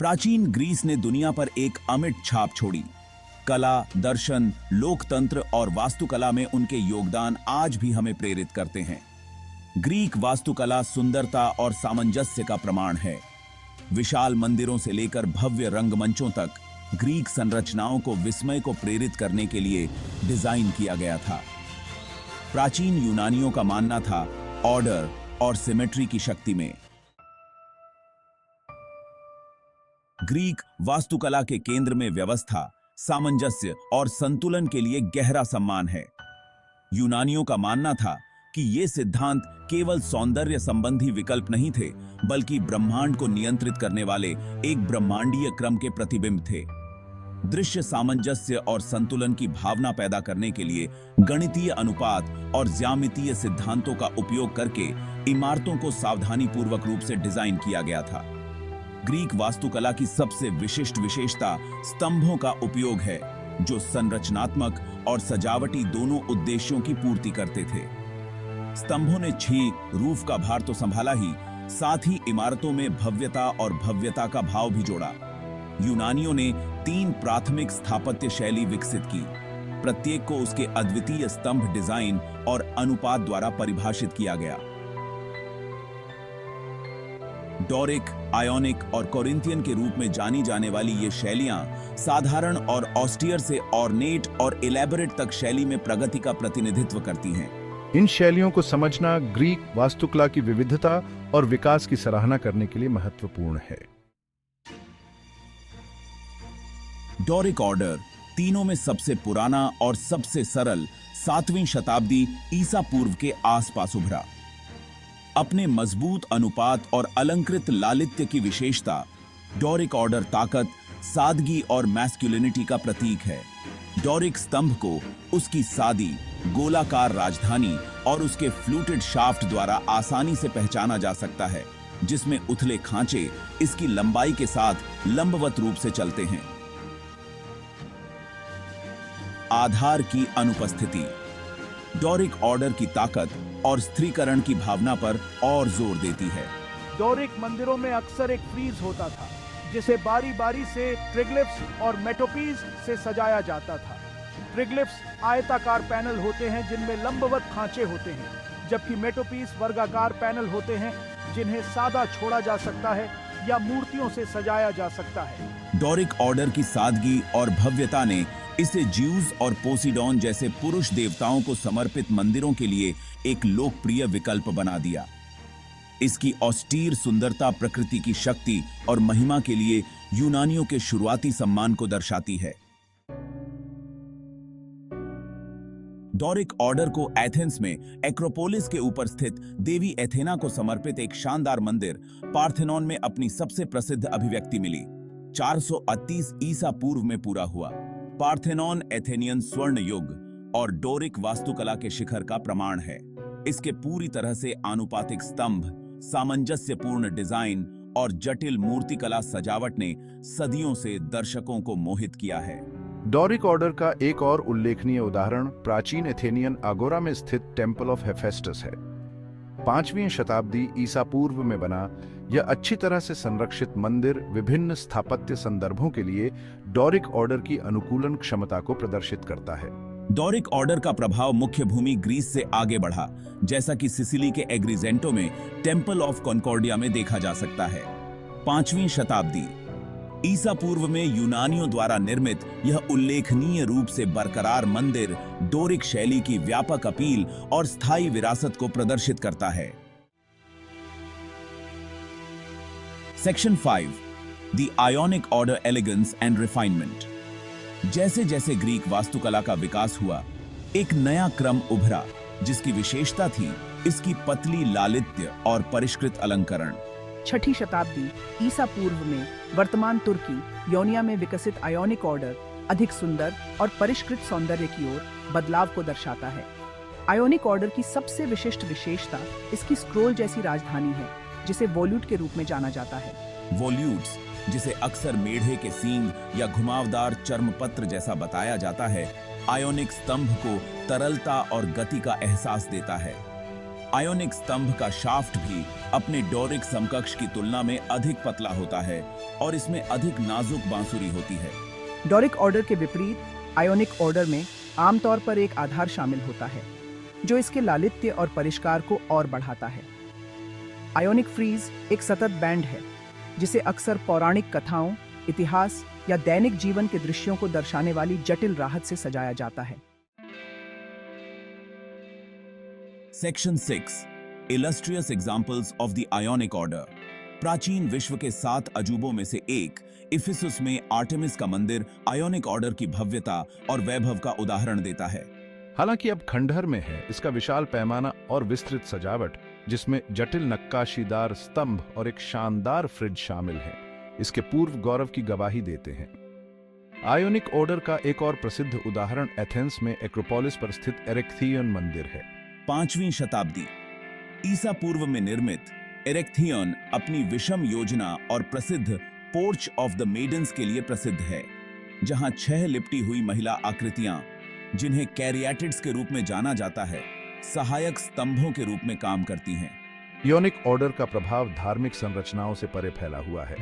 प्राचीन ग्रीस ने दुनिया पर एक अमिट छाप छोड़ी। कला, दर्शन, लोकतंत्र और वास्तुकला में उनके योगदान आज भी हमें प्रेरित करते हैं। ग्रीक वास्तुकला सुंदरता और सामंजस्य का प्रमाण है। विशाल मंदिरों से लेकर भव्य रंगमंचों तक ग्रीक संरचनाओं को विस्मय को प्रेरित करने के लिए डिजाइन किया गया था। प्राचीन यूनानियों का मानना था ऑर्डर और सिमेट्री की शक्ति में। ग्रीक वास्तुकला के केंद्र में व्यवस्था, सामंजस्य और संतुलन के लिए गहरा सम्मान है। यूनानियों का मानना था कि ये सिद्धांत केवल सौंदर्य संबंधी विकल्प नहीं थे, बल्कि ब्रह्मांड को नियंत्रित करने वाले एक ब्रह्मांडीय क्रम के प्रतिबिंब थे। दृश्य सामंजस्य और संतुलन की भावना पैदा करने के लिए गणितीय अनुपात और ज्यामितीय सिद्धांतों का उपयोग करके इमारतों को सावधानीपूर्वक रूप से डिजाइन किया गया था। ग्रीक वास्तुकला की सबसे विशिष्ट विशेषता स्तंभों का उपयोग है, जो संरचनात्मक और सजावटी दोनों उद्देश्यों की पूर्ति करते थे। स्तंभों ने छीक रूफ का भार तो संभाला ही, साथ ही इमारतों में भव्यता का भाव भी जोड़ा। यूनानियों ने 3 प्राथमिक स्थापत्य शैली विकसित की। प्रत्येक को उसके अद्वितीय स्तंभ डिजाइन और अनुपात द्वारा परिभाषित किया गया। डोरिक, आयोनिक और कोरिंथियन के रूप में जानी जाने वाली ये शैलियां साधारण और ऑस्टियर से ऑर्नेट और इलेबोरेट तक शैली में प्रगति का प्रतिनिधित्व करती हैं। इन शैलियों को समझना ग्रीक वास्तुकला की विविधता और विकास की सराहना करने के लिए महत्वपूर्ण है। डोरिक ऑर्डर तीनों में सबसे पुराना और सबसे सरल 7वीं शताब्दी ईसा पूर्व के आसपास उभरा। अपने मजबूत अनुपात और अलंकृत लालित्य की विशेषता, डोरिक ऑर्डर ताकत, सादगी और मैस्कुलिनिटी का प्रतीक है। डोरिक स्तंभ को उसकी सादी, गोलाकार राजधानी और उसके फ्लूटेड शाफ्ट द्वारा आसानी से पहचाना जा सकता है, जिसमें उथले खांचे इसकी लंबाई के साथ लंबवत रूप से चलते हैं। आधार की अनुपस्थिति डोरिक ऑर्डर की ताकत और स्थिरीकरण की भावना पर और जोर देती है। डोरिक मंदिरों में अक्सर एक फ्रीज होता था, जिसे बारी बारी से ट्रिग्लिफ्स और मेटोपीज से सजाया जाता था। ट्रिग्लिफ्स आयताकार पैनल होते हैं जिनमें लंबवत खांचे होते हैं, जबकि मेटोपीस वर्गाकार पैनल होते हैं जिन्हें सादा छोड़ा जा सकता है या मूर्तियों से सजाया जा सकता है। डोरिक ऑर्डर की सादगी और भव्यता ने इसे ज्यूस और पोसीडॉन जैसे पुरुष देवताओं को समर्पित मंदिरों के लिए एक लोकप्रिय विकल्प बना दिया। इसकी ऑस्टीर सुंदरता प्रकृति की शक्ति और महिमा के लिए यूनानियों के शुरुआती सम्मान को दर्शाती है। डोरिक ऑर्डर को एथेंस में एक्रोपोलिस के ऊपर स्थित देवी एथेना को समर्पित एक शानदार मंदिर पार्थेनॉन में अपनी सबसे प्रसिद्ध अभिव्यक्ति मिली। 438 ईसा पूर्व में पूरा हुआ। पार्थेनॉन एथेनियन स्वर्ण युग और डोरिक वास्तुकला के शिखर का प्रमाण है। इसके पूरी तरह से आनुपातिक स्तंभ, सामंजस्यपूर्ण डिजाइन और जटिल मूर्तिकला सजावट ने सदियों से दर्शकों को मोहित किया है। डोरिक ऑर्डर का एक और उल्लेखनीय उदाहरण प्राचीन एथेनियन आगोरा में स्थित टेम्पल ऑफ हेफेस्टस है। 5वीं शताब्दी ईसा पूर्व में बना यह अच्छी तरह से संरक्षित मंदिर विभिन्न स्थापत्य संदर्भों के लिए डोरिक ऑर्डर की अनुकूलन क्षमता को प्रदर्शित करता है। डोरिक ऑर्डर का प्रभाव मुख्य भूमि ग्रीस से आगे बढ़ा, जैसा कि सिसिली के एग्रीजेंटो में टेम्पल ऑफ कॉन्कॉर्डिया में देखा जा सकता है। 5वीं शताब्दी ईसा पूर्व में यूनानियों द्वारा निर्मित यह उल्लेखनीय रूप से बरकरार मंदिर डोरिक शैली की व्यापक अपील और स्थायी विरासत को प्रदर्शित करता है। Section 5 the Ionic order elegance and refinement. जैसे जैसे ग्रीक वास्तुकला का विकास हुआ, एक नया क्रम उभरा, जिसकी विशेषता थी इसकी पतली लालित्य और परिष्कृत अलंकरण। 6ठी शताब्दी ईसा पूर्व में वर्तमान तुर्की योनिया में विकसित आयोनिक ऑर्डर अधिक सुंदर और परिष्कृत सौंदर्य की ओर बदलाव को दर्शाता है। आयोनिक ऑर्डर की सबसे विशिष्ट विशेषता इसकी स्क्रोल जैसी राजधानी है, जिसे वॉल्यूट के रूप में जाना जाता है। वॉल्यूट्स, जिसे अक्सर मेढ़े के सींग या घुमावदार चर्मपत्र जैसा बताया जाता है, आयोनिक स्तंभ को तरलता और गति का एहसास देता है। आयोनिक स्तंभ का शाफ्ट भी अपने डोरिक समकक्ष की तुलना में अधिक पतला होता है और इसमें अधिक नाजुक बांसुरी होती है। डोरिक ऑर्डर के विपरीत आयोनिक ऑर्डर में आमतौर पर एक आधार शामिल होता है जो इसके लालित्य और परिष्कार को और बढ़ाता है। आयोनिक फ्रीज एक सतत बैंड है जिसे अक्सर पौराणिक कथाओं, इतिहास या दैनिक जीवन के दृश्यों को दर्शाने वाली जटिल राहत से सजाया जाता है। Section 6 illustrious examples of the Ionic order. प्राचीन विश्व के 7 अजूबों में से एक इफिसुस में आर्टेमिस का मंदिर आयोनिक ऑर्डर की भव्यता और वैभव का उदाहरण देता है। हालांकि अब खंडहर में है, इसका विशाल पैमाना और विस्तृत सजावट, जिसमें जटिल नक्काशीदार स्तंभ और एक शानदार फ्रिज शामिल है, इसके पूर्व गौरव की गवाही देते हैं। आयोनिक ऑर्डर का एक और प्रसिद्ध उदाहरण एथेंस में एक्रोपोलिस पर स्थित एरेक्थियन मंदिर है। 5वीं शताब्दी ईसा पूर्व में निर्मित एरेक्थियन अपनी विषम योजना और प्रसिद्ध पोर्च ऑफ द मेडन्स के लिए प्रसिद्ध है, जहां 6 लिपटी हुई महिला आकृतियां, जिन्हें कैरिएटिड्स के रूप में जाना जाता है, सहायक स्तंभों के रूप में काम करती हैं। आयोनिक ऑर्डर का प्रभाव धार्मिक संरचनाओं से परे फैला हुआ है,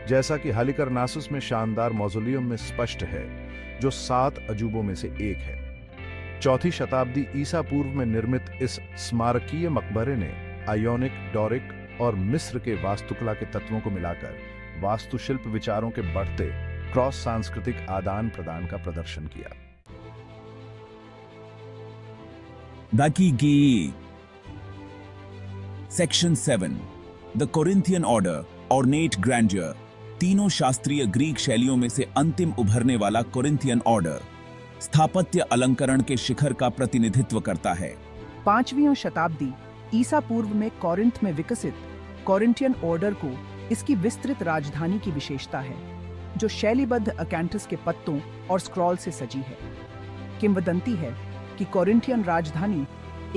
जैसा कि हालिकरनासुस में शानदार मौजोलियम में स्पष्ट है, जो 7 अजूबों में से एक है। 4वीं शताब्दी ईसा पूर्व में निर्मित इस स्मारकीय मकबरे ने आयोनिक, डोरिक और मिस्र के वास्तुकला के तत्वों को मिलाकर वास्तुशिल्प विचारों के बढ़ते क्रॉस सांस्कृतिक आदान प्रदान का प्रदर्शन किया। दाकीगी section 7 the Corinthian order ornate grandeur. तीनों शास्त्रीय ग्रीक शैलियों में से अंतिम उभरने वाला कोरिंथियन ऑर्डर स्थापत्य अलंकरण के शिखर का प्रतिनिधित्व करता है। 5वीं शताब्दी ईसा पूर्व में कोरिंथ में विकसित कोरिंथियन ऑर्डर को इसकी विस्तृत राजधानी की विशेषता है, जो शैलीबद्ध अकैंथस के पत्तों और स्क्रॉल से सजी है। किंवदंती है कि कोरिंथियन राजधानी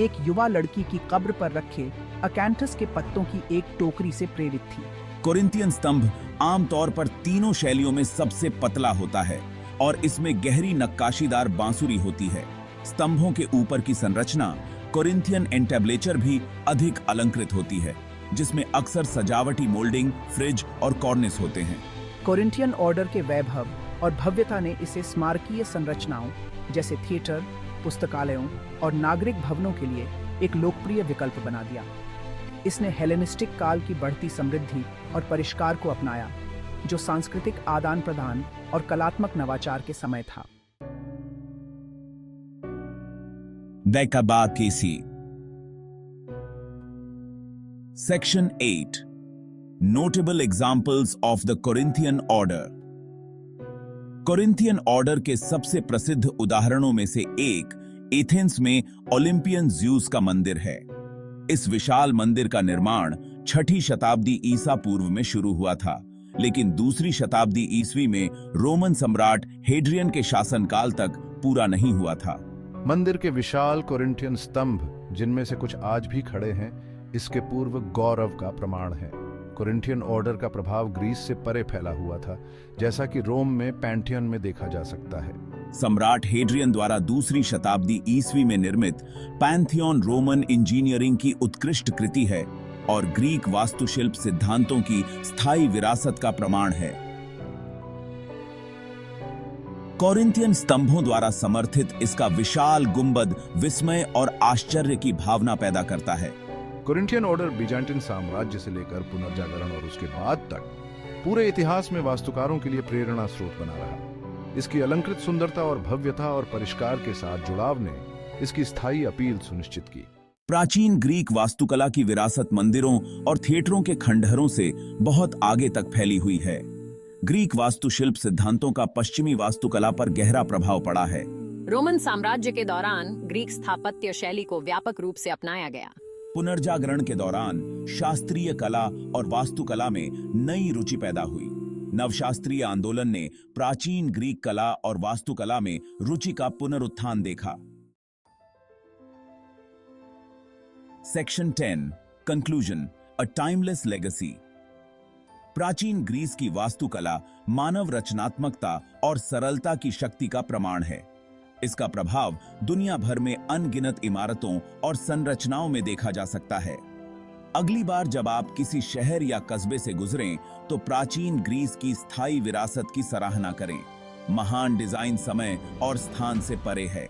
एक युवा लड़की की कब्र पर रखे अकैंथस के पत्तों की एक टोकरी से प्रेरित थी। कोरिंथियन स्तंभ आमतौर पर तीनों शैलियों में सबसे पतला होता है और इसमें गहरी नक्काशीदार बांसुरी होती है। स्तंभों के ऊपर की संरचना कोरिंथियन एंटेब्लेचर भी अधिक अलंकृत होती है, जिसमें अक्सर सजावटी मोल्डिंग, फ्रिज और कॉर्निस होते हैं। कोरिंथियन ऑर्डर के वैभव और भव्यता ने इसे स्मारकीय संरचनाओं जैसे थिएटर, पुस्तकालयों और नागरिक भवनों के लिए एक लोकप्रिय विकल्प बना दिया। इसने हेलेनिस्टिक काल की बढ़ती समृद्धि और परिष्कार को अपनाया, जो सांस्कृतिक आदान प्रदान और कलात्मक नवाचार के समय था। Decabakesi Section 8 Notable examples of the Corinthian order। Corinthian order के सबसे प्रसिद्ध उदाहरणों में से एक एथेंस में ओलंपियन ज़्यूस का मंदिर है। इस विशाल मंदिर का निर्माण 6ठी शताब्दी ईसा पूर्व में शुरू हुआ था, लेकिन 2री शताब्दी ईस्वी में रोमन सम्राट हेड्रियन के शासनकाल तक पूरा नहीं हुआ था। मंदिर के विशाल कोरिंथियन स्तंभ, जिनमें से कुछ आज भी खड़े हैं, इसके पूर्व गौरव का प्रमाण है। कोरिंथियन ऑर्डर का प्रभाव ग्रीस से परे फैला हुआ था, जैसा कि रोम में पैंथियन में देखा जा सकता है। सम्राट हेड्रियन द्वारा 2री शताब्दी ईस्वी में निर्मित पैंथियन रोमन इंजीनियरिंग की उत्कृष्ट कृति है और ग्रीक वास्तुशिल्प सिद्धांतों की स्थायी विरासत का प्रमाण है। कोरिंथियन स्तंभों द्वारा समर्थित इसका विशाल गुंबद विस्मय और आश्चर्य की भावना पैदा करता है। कोरिंथियन ऑर्डर बीजांटिन साम्राज्य से लेकर पुनर्जागरण और उसके बाद तक पूरे इतिहास में वास्तुकारों के लिए प्रेरणा स्रोत बना रहा। इसकी अलंकृत सुंदरता और भव्यता और परिष्कार के साथ जुड़ाव ने इसकी स्थायी अपील सुनिश्चित की। प्राचीन ग्रीक वास्तुकला की विरासत मंदिरों और थिएटरों के खंडहरों से बहुत आगे तक फैली हुई है। ग्रीक वास्तुशिल्प सिद्धांतों का पश्चिमी वास्तुकला पर गहरा प्रभाव पड़ा है। रोमन साम्राज्य के दौरान ग्रीक स्थापत्य शैली को व्यापक रूप से अपनाया गया। पुनर्जागरण के दौरान शास्त्रीय कला और वास्तुकला में नई रुचि पैदा हुई। नवशास्त्रीय आंदोलन ने प्राचीन ग्रीक कला और वास्तुकला में रुचि का पुनरुत्थान देखा। Section 10 conclusion a timeless legacy. प्राचीन ग्रीस की वास्तुकला मानव रचनात्मकता और सरलता की शक्ति का प्रमाण है। इसका प्रभाव दुनिया भर में अनगिनत इमारतों और संरचनाओं में देखा जा सकता है। अगली बार जब आप किसी शहर या कस्बे से गुजरें तो प्राचीन ग्रीस की स्थायी विरासत की सराहना करें। महान डिजाइन समय और स्थान से परे है।